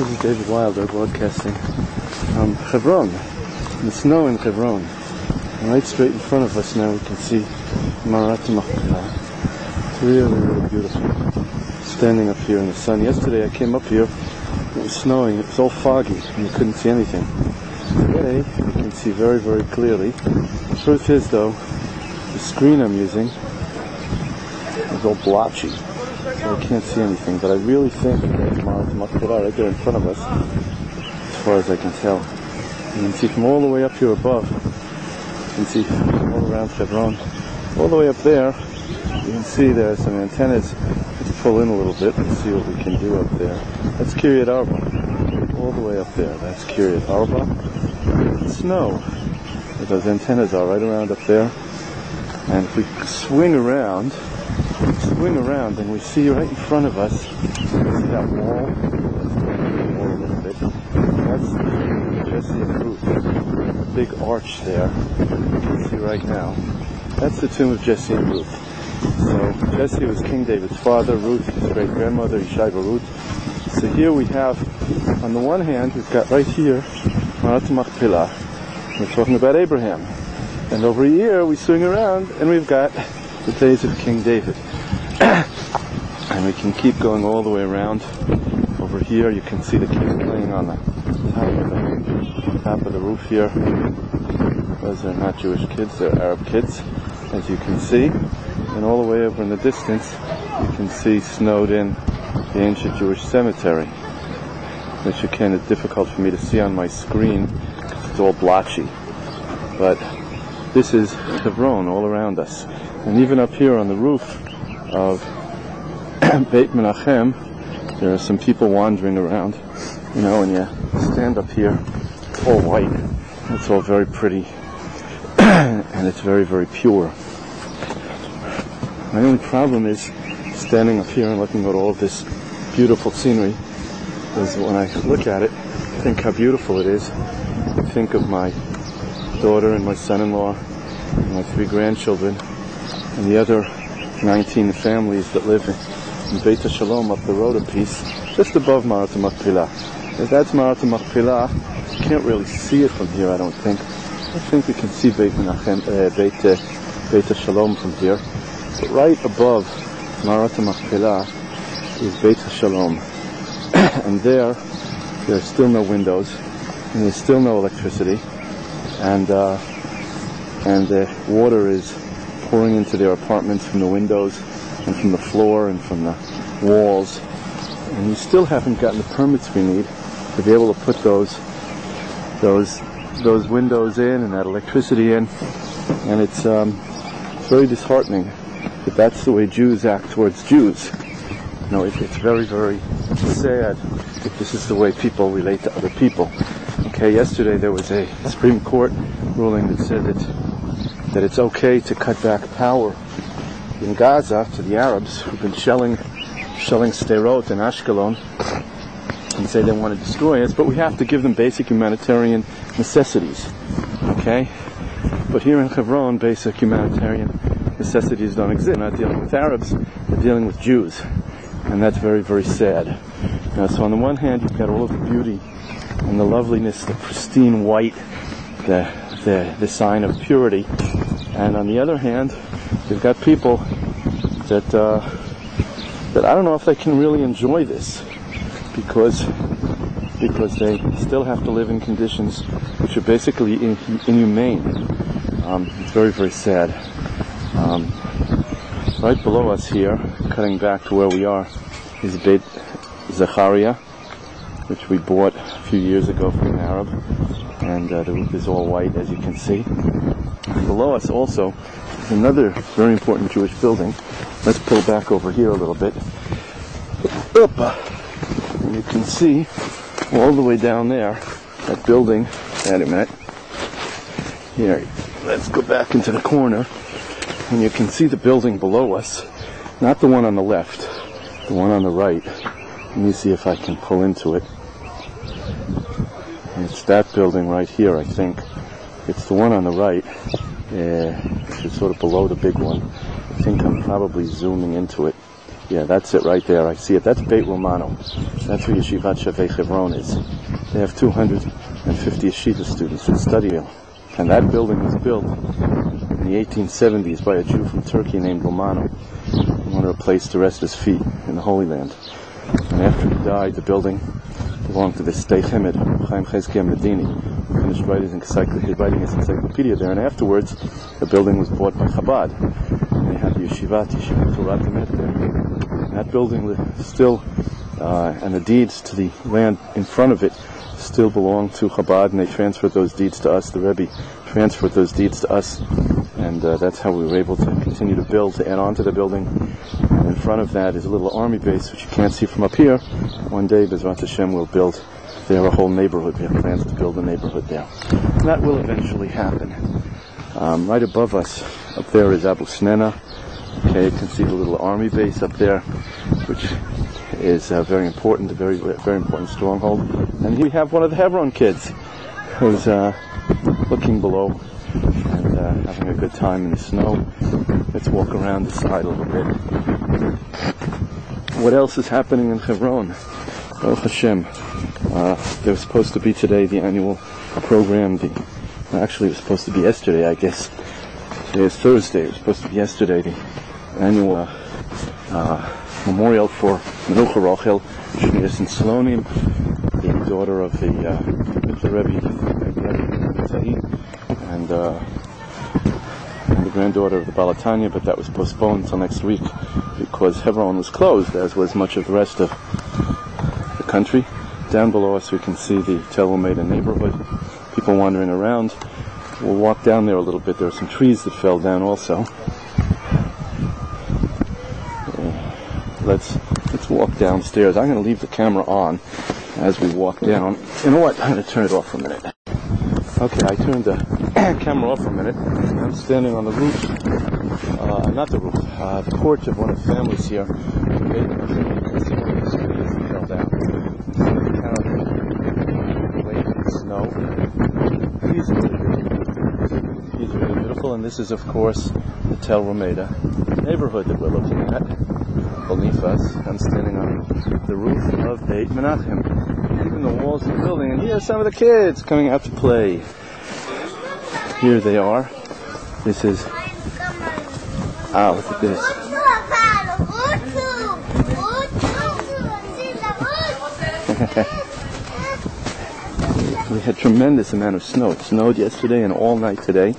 This is David Wilder broadcasting from Hebron, the snow in Hebron. And right straight in front of us now we can see Marat Machpelah. It's really, really beautiful. Standing up here in the sun. Yesterday I came up here, it was snowing, it was all foggy, and you couldn't see anything. Today you can see very, very clearly. The truth is though, the screen I'm using is all blotchy, so I can't see anything, but I really think there's Marat Machpelah right there in front of us, as far as I can tell. You can see from all the way up here above, you can see all around Hebron, all the way up there, you can see there's some antennas. Let's pull in a little bit and see what we can do up there. That's Kiryat Arba, all the way up there, that's Kiryat Arba. It's snow, where those antennas are right around up there. And if we swing around, and we see right in front of us, see that wall? A little bit. That's Jesse and Ruth. A big arch there. You can see right now. That's the tomb of Jesse and Ruth. So Jesse was King David's father, Ruth his great grandmother, Yishai Ruth. So here we have, on the one hand, we've got right here Marat Machpelah. We're talking about Abraham. And over here we swing around and we've got the days of King David. And we can keep going all the way around. Over here you can see the kids playing on the top of the roof here. Those are not Jewish kids, they're Arab kids, as you can see. And all the way over in the distance you can see snowed in the ancient Jewish cemetery, which again is difficult for me to see on my screen because it's all blotchy. But this is Hebron all around us. And even up here on the roof of Beit Menachem, there are some people wandering around. You know, when you stand up here, it's all white. It's all very pretty. And it's very, very pure. My only problem is standing up here and looking at all of this beautiful scenery, is when I look at it, I think how beautiful it is. I think of my daughter and my son-in-law and my 3 grandchildren and the other 19 families that live in Beit Shalom up the road a piece, just above Marat Machpelah. If that's Marat Machpelah, you can't really see it from here, I don't think. I think we can see Beit Shalom from here. But right above Marat Machpelah is Beit Shalom. And there's still no windows, and there's still no electricity, and the water is pouring into their apartments from the windows and from the floor and from the walls, and we still haven't gotten the permits we need to be able to put those windows in and that electricity in, and it's very disheartening that that's the way Jews act towards Jews. You know, it's very, very sad that this is the way people relate to other people. Okay, yesterday there was a Supreme Court ruling that said that it's okay to cut back power in Gaza to the Arabs who've been shelling Sderot and Ashkelon and say they want to destroy us, but we have to give them basic humanitarian necessities. Okay? But here in Hebron, basic humanitarian necessities don't exist. We're not dealing with Arabs, we're dealing with Jews. And that's very, very sad. So on the one hand, you've got all of the beauty and the loveliness, the pristine white, the sign of purity. And on the other hand, you've got people that I don't know if they can really enjoy this, because they still have to live in conditions which are basically inhumane. It's very, very sad. Right below us here, cutting back to where we are, is Beit Zachariah, which we bought a few years ago from an Arab, and the roof is all white, as you can see. Below us also is another very important Jewish building. Let's pull back over here a little bit. And you can see all the way down there, that building. Wait a minute. Here, let's go back into the corner, and you can see the building below us, not the one on the left, the one on the right. Let me see if I can pull into it. It's that building right here, I think. It's the one on the right. It's sort of below the big one. I think I'm probably zooming into it. Yeah, that's it right there. I see it. That's Beit Romano. That's where Yeshivat Shavei Hebron is. They have 250 yeshiva students that study here. And that building was built in the 1870s by a Jew from Turkey named Romano. He wanted a place to rest his feet in the Holy Land. And after he died, the building belonged to the Stei Chemed, Chaim Cheskia Medini, who finished writing his encyclopedia there. And afterwards, the building was bought by Chabad. And they had the Yeshivat Torah Temet there. And that building still, and the deeds to the land in front of it still belong to Chabad, and they transferred those deeds to us. The Rebbe transferred those deeds to us, and that's how we were able to continue to build, to add on to the building. And in front of that is a little army base, which you can't see from up here. One day, Bezrat Hashem will build there a whole neighborhood. We have plans to build a neighborhood there. And that will eventually happen. Right above us, up there is Abu Snena. Okay, you can see the little army base up there, which is very important, a very, very important stronghold. And here we have one of the Hebron kids who's looking below and having a good time in the snow. Let's walk around the side a little bit. What else is happening in Hebron? Baruch Hashem. There was supposed to be today the annual program. Actually, it was supposed to be yesterday, I guess. Today is Thursday. It was supposed to be yesterday, the annual memorial for Menucha Rochel Shmiras and Slonim, the daughter of the Rebbe and the granddaughter of the Balatanya, but that was postponed until next week because Hebron was closed, as was much of the rest of the country. Down below us we can see the Tel Umeida neighborhood, people wandering around. We'll walk down there a little bit. There are some trees that fell down also. Let's walk downstairs. I'm going to leave the camera on as we walk down. You know what? I'm going to turn it off for a minute. Okay, I turned the camera off for a minute. I'm standing on the roof, not the roof, the porch of one of the families here. You can see one of the trees that fell down. Late in the snow. He's really beautiful, and this is, of course, the Tel Umeida neighborhood that we're looking at. Beneath us, I'm standing on the roof of Beit Menachem. Even the walls of the building, and here are some of the kids coming out to play. Here they are. This is... look at this. We had tremendous amount of snow. It snowed yesterday and all night today.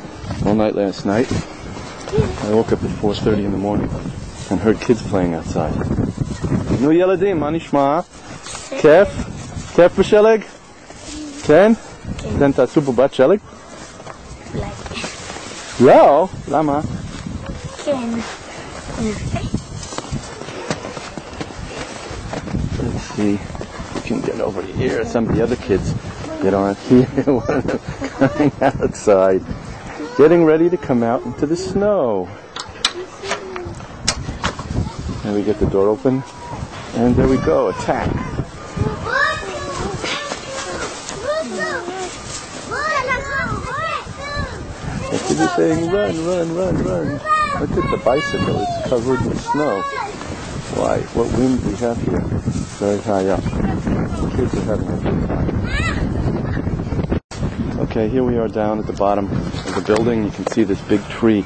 All night last night. I woke up at 4:30 in the morning and heard kids playing outside. Nu ילדים, מה נשמע? כיף? כיף בשלג? כן? כן, תעשו בובת שלג? לא, למה? כן. Let's see, we can get over here. Some of the other kids get on here. One of them coming outside, getting ready to come out into the snow. And we get the door open, and there we go, attack. What is he saying? Run, run, run, run. Look at the bicycle, it's covered with snow. Why? What wind we have here. Very high up. The kids are having a good time. Okay, here we are down at the bottom of the building. You can see this big tree in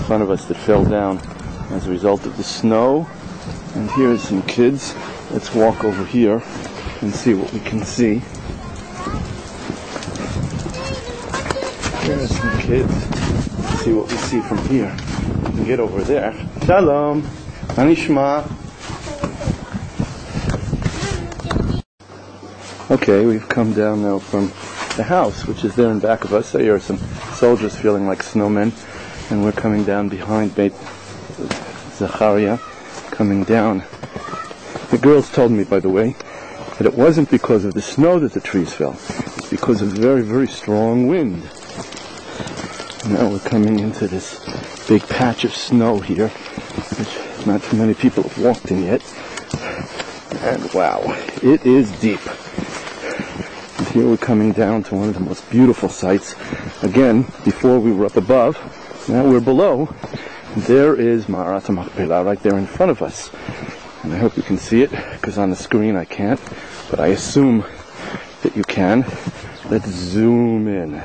front of us that fell down as a result of the snow. And here's some kids. Let's walk over here and see what we can see. Here are some kids. Let's see what we see from here. We can get over there. Shalom. Anishma. Okay, we've come down now from the house, which is there in back of us. There are some soldiers feeling like snowmen, and we're coming down behind Beit Zachariah, coming down. The girls told me, by the way, that it wasn't because of the snow that the trees fell. It's because of very, very strong wind. Now we're coming into this big patch of snow here, which not too many people have walked in yet. And wow, it is deep. And here we're coming down to one of the most beautiful sights. Again, before we were up above, now we're below. There is Ma'arat HaMachpelah right there in front of us. And I hope you can see it, because on the screen I can't, but I assume that you can. Let's zoom in.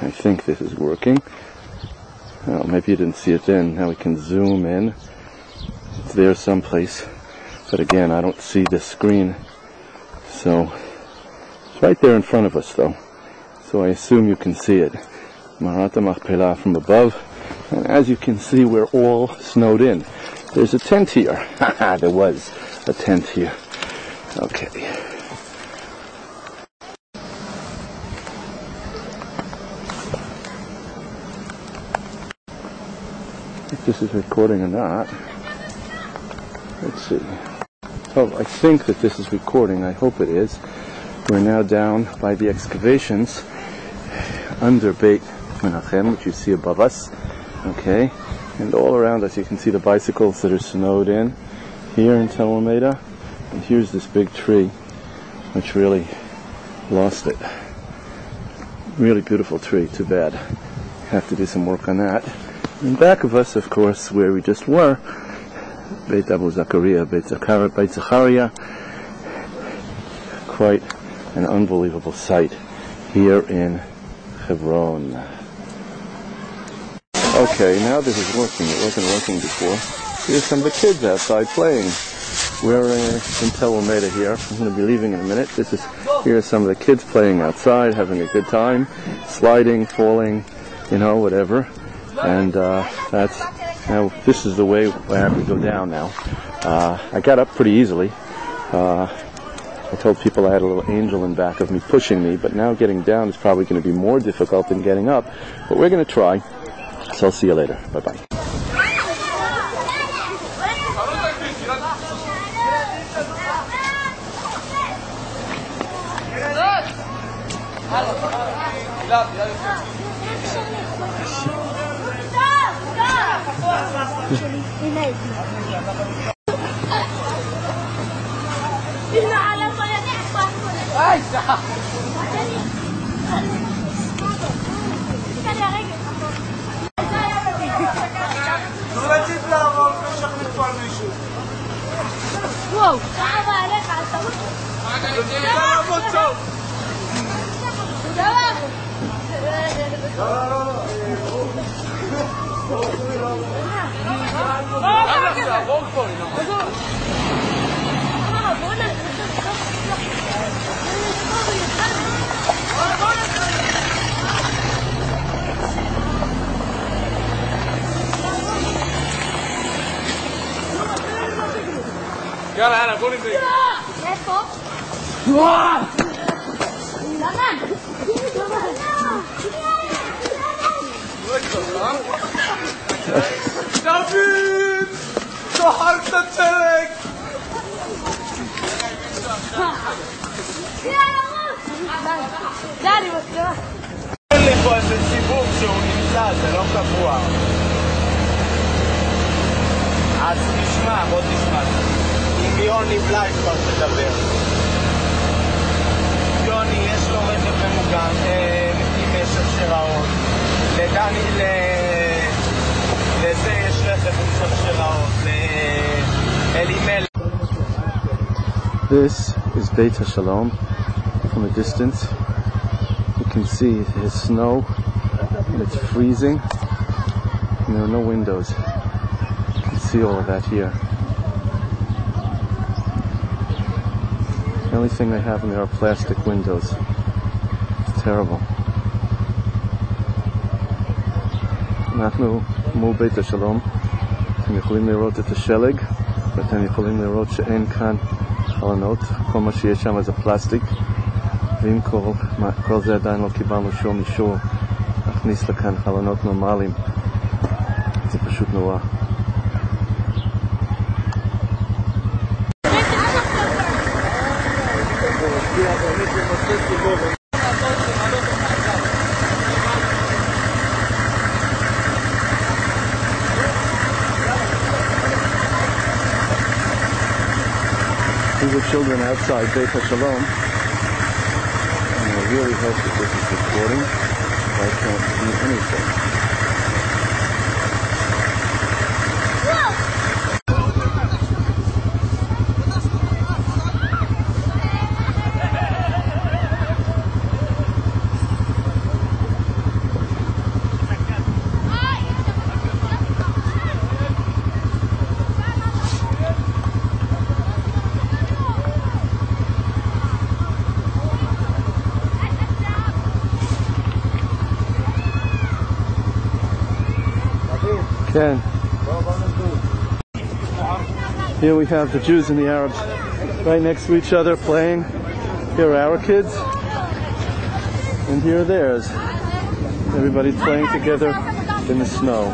I think this is working. Oh, maybe you didn't see it then. Now we can zoom in. It's there someplace. But again, I don't see the screen. So, it's right there in front of us though. So I assume you can see it. Ma'arat HaMachpelah from above. And as you can see, we're all snowed in. There's a tent here. Haha, there was a tent here. Okay. If this is recording or not. Let's see. Oh, I think that this is recording. I hope it is. We're now down by the excavations under Beit Menachem, which you see above us. Okay. And all around us you can see the bicycles that are snowed in here in Tel Almeida. And here's this big tree which really lost it. Really beautiful tree, too bad. Have to do some work on that. In back of us, of course, where we just were, Beit Zachariah, Beit Zachariah. Quite an unbelievable sight here in Hebron. Okay, now this is working. It wasn't working before. Here's some of the kids outside playing. We're in Tel Almeida here. I'm going to be leaving in a minute. Here are some of the kids playing outside, having a good time, sliding, falling, you know, whatever. And this is the way I have to go down now. I got up pretty easily. I told people I had a little angel in back of me pushing me, but now getting down is probably going to be more difficult than getting up. But we're going to try. So I'll see you later. Bye-bye. וואו, כמה עליך, אתה יאללה, יאללה, בוא נגמר. איפה? וואו! למה? דוד! תאכל את הצלק! דני, מצלמה. אין לי פה איזה סיבוב שהוא נמצא, זה לא קבוע. אז תשמע, בוא תשמע. עם יוני בלייב כבר תדבר. יוני יש לו רכב ממוגן עם שרשראות. לדני לזה יש רכב עם שרשראות. לאלימלך. This is Beit HaShalom. From a distance you can see there's snow and it's freezing and there are no windows. You can see all of that here. The only thing they have in there are plastic windows. It's terrible. אנחנו מול בית השלום. אתם יכולים לראות את השלג ואתם יכולים לראות שאין כאן חלונות. כל מה שיש שם זה פלסטיק, ועם כל זה עדיין לא קיבלנו שום אישור להכניס לכאן חלונות נורמליים. זה פשוט נורא. These are children outside Beit HaShalom, and I really hope that this is recording, so I can't see anything. Ken. Here we have the Jews and the Arabs right next to each other playing. Here are our kids, and here are theirs. Everybody playing together in the snow.